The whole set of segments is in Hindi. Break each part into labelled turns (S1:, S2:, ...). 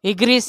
S1: इग्रिस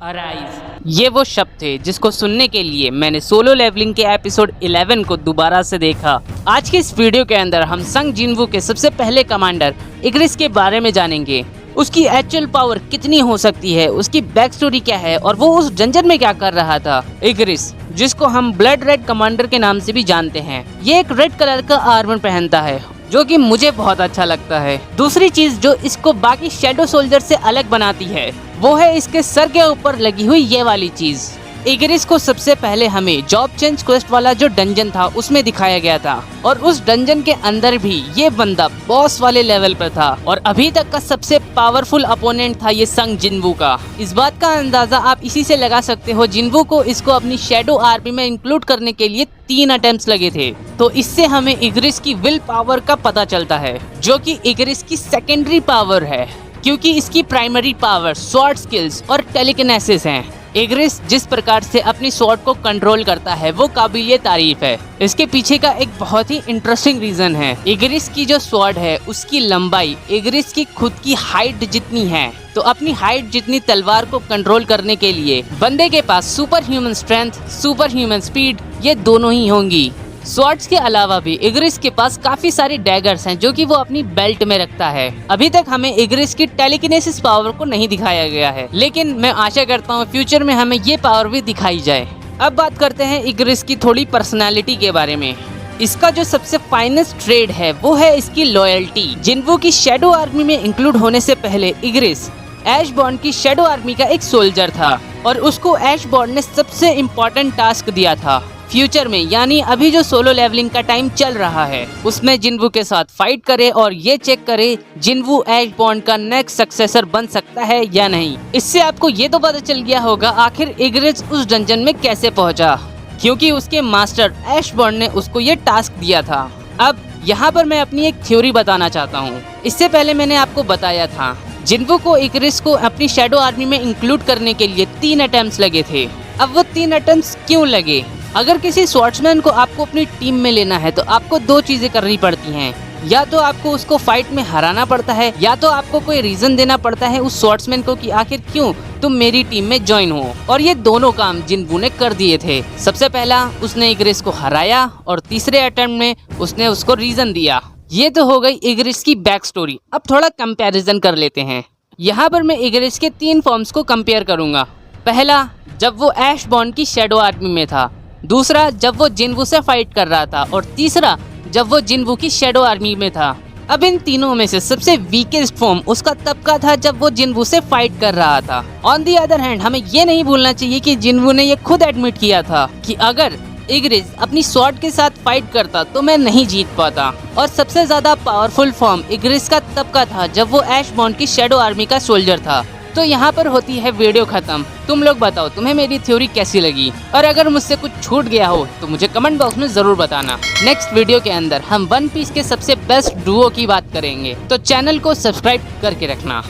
S1: अराइज, ये वो शब्द थे जिसको सुनने के लिए मैंने सोलो लेवलिंग के एपिसोड 11 को दोबारा से देखा। आज के इस वीडियो के अंदर हम संग जिनवू के सबसे पहले कमांडर इग्रिस के बारे में जानेंगे। उसकी एक्चुअल पावर कितनी हो सकती है, उसकी बैक स्टोरी क्या है और वो उस डंजन में क्या कर रहा था। इग्रिस, जिसको हम ब्लड रेड कमांडर के नाम से भी जानते हैं, ये एक रेड कलर का आर्मर पहनता है जो कि मुझे बहुत अच्छा लगता है। दूसरी चीज जो इसको बाकी शैडो सोल्जर से अलग बनाती है वो है इसके सर के ऊपर लगी हुई ये वाली चीज। इग्रिस को सबसे पहले हमें जॉब चेंज क्वेस्ट वाला जो डंजन था उसमें दिखाया गया था और उस डंजन के अंदर भी ये बंदा बॉस वाले लेवल पर था और अभी तक का सबसे पावरफुल अपोनेंट था ये संग जिनवू का। इस बात का अंदाजा आप इसी से लगा सकते हो, जिनवू को इसको अपनी शैडो आर्मी में इंक्लूड करने के लिए 3 अटेम्प्ट्स लगे थे। तो इससे हमें इग्रिस की विल पावर का पता चलता है, जो कि इग्रिस की सेकेंडरी पावर है, क्योंकि इसकी प्राइमरी पावर स्वॉर्ड स्किल्स और टेलीकिनेसिस हैं। इग्रिस जिस प्रकार से अपनी स्वॉर्ड को कंट्रोल करता है वो काबिलिए तारीफ है। इसके पीछे का एक बहुत ही इंटरेस्टिंग रीजन है। इग्रिस की जो स्वॉर्ड है उसकी लंबाई इग्रिस की खुद की हाइट जितनी है, तो अपनी हाइट जितनी तलवार को कंट्रोल करने के लिए बंदे के पास super human strength, super human speed, ये दोनों ही होंगी। स्वॉर्ड्स के अलावा भी इग्रिस के पास काफी सारी डैगर्स हैं जो कि वो अपनी बेल्ट में रखता है। अभी तक हमें इग्रिस की टेलीकिनेसिस पावर को नहीं दिखाया गया है, लेकिन मैं आशा करता हूँ फ्यूचर में हमें ये पावर भी दिखाई जाए। अब बात करते हैं इग्रिस की थोड़ी पर्सनैलिटी के बारे में। इसका जो सबसे फाइनेस्ट ट्रेड है वो है इसकी लॉयल्टी। जिनवू की शैडो आर्मी में इंक्लूड होने से पहले इग्रिस ऐशबॉर्न की शैडो आर्मी का एक सोल्जर था और उसको ऐशबॉर्न ने सबसे इम्पोर्टेंट टास्क दिया था फ्यूचर में, यानी अभी जो सोलो लेवलिंग का टाइम चल रहा है उसमें जिनवू के साथ फाइट करे और ये चेक करे जिनवू ऐशबॉर्न का नेक्स्ट सक्सेसर बन सकता है या नहीं। इससे आपको ये तो पता चल गया होगा आखिर इग्रिस उस डंजन में कैसे पहुंचा, क्योंकि उसके मास्टर ऐशबॉर्न ने उसको ये टास्क दिया था। अब यहाँ पर मैं अपनी एक थ्योरी बताना चाहता हूँ। इससे पहले मैंने आपको बताया था जिनवू को इग्रिस को अपनी शैडो आर्मी में इंक्लूड करने के लिए 3 अटेम्प्ट्स लगे थे। अब वो 3 अटेम्प्ट्स क्यों लगे? अगर किसी स्वॉर्ड्समैन को आपको अपनी टीम में लेना है तो आपको 2 चीजें करनी पड़ती हैं। या तो आपको उसको फाइट में हराना पड़ता है, या तो आपको कोई रीजन देना पड़ता है उस स्वॉर्ड्समैन को कि आखिर क्यों तुम मेरी टीम में ज्वाइन हो। और ये दोनों काम जिनवू ने कर दिए थे। सबसे पहला उसने इग्रिस को हराया और तीसरे अटेम्प्ट में उसने उसको रीजन दिया। ये तो हो गई इग्रिस की बैक स्टोरी। अब थोड़ा कंपैरिजन कर लेते हैं। यहाँ पर मैं इग्रिस के 3 फॉर्म्स को कंपेयर करूंगा। पहला, जब वो ऐशबॉर्न की शैडो आर्मी में था। दूसरा, जब वो जिनवू से फाइट कर रहा था। और तीसरा, जब वो जिनवू की शैडो आर्मी में था। अब इन तीनों में से सबसे वीकेस्ट फॉर्म उसका तब का था जब वो जिनवू से फाइट कर रहा था। ऑन दी अदर हैंड, हमें ये नहीं भूलना चाहिए कि जिनवू ने ये खुद एडमिट किया था कि अगर इग्रिस अपनी स्वॉर्ड के साथ फाइट करता तो मैं नहीं जीत पाता। और सबसे ज्यादा पावरफुल फॉर्म इग्रिस का तब का था जब वो ऐशबॉर्न की शैडो आर्मी का सोल्जर था। तो यहाँ पर होती है वीडियो खत्म। तुम लोग बताओ तुम्हें मेरी थ्योरी कैसी लगी, और अगर मुझसे कुछ छूट गया हो तो मुझे कमेंट बॉक्स में जरूर बताना। नेक्स्ट वीडियो के अंदर हम वन पीस के सबसे बेस्ट डुओ की बात करेंगे, तो चैनल को सब्सक्राइब करके रखना।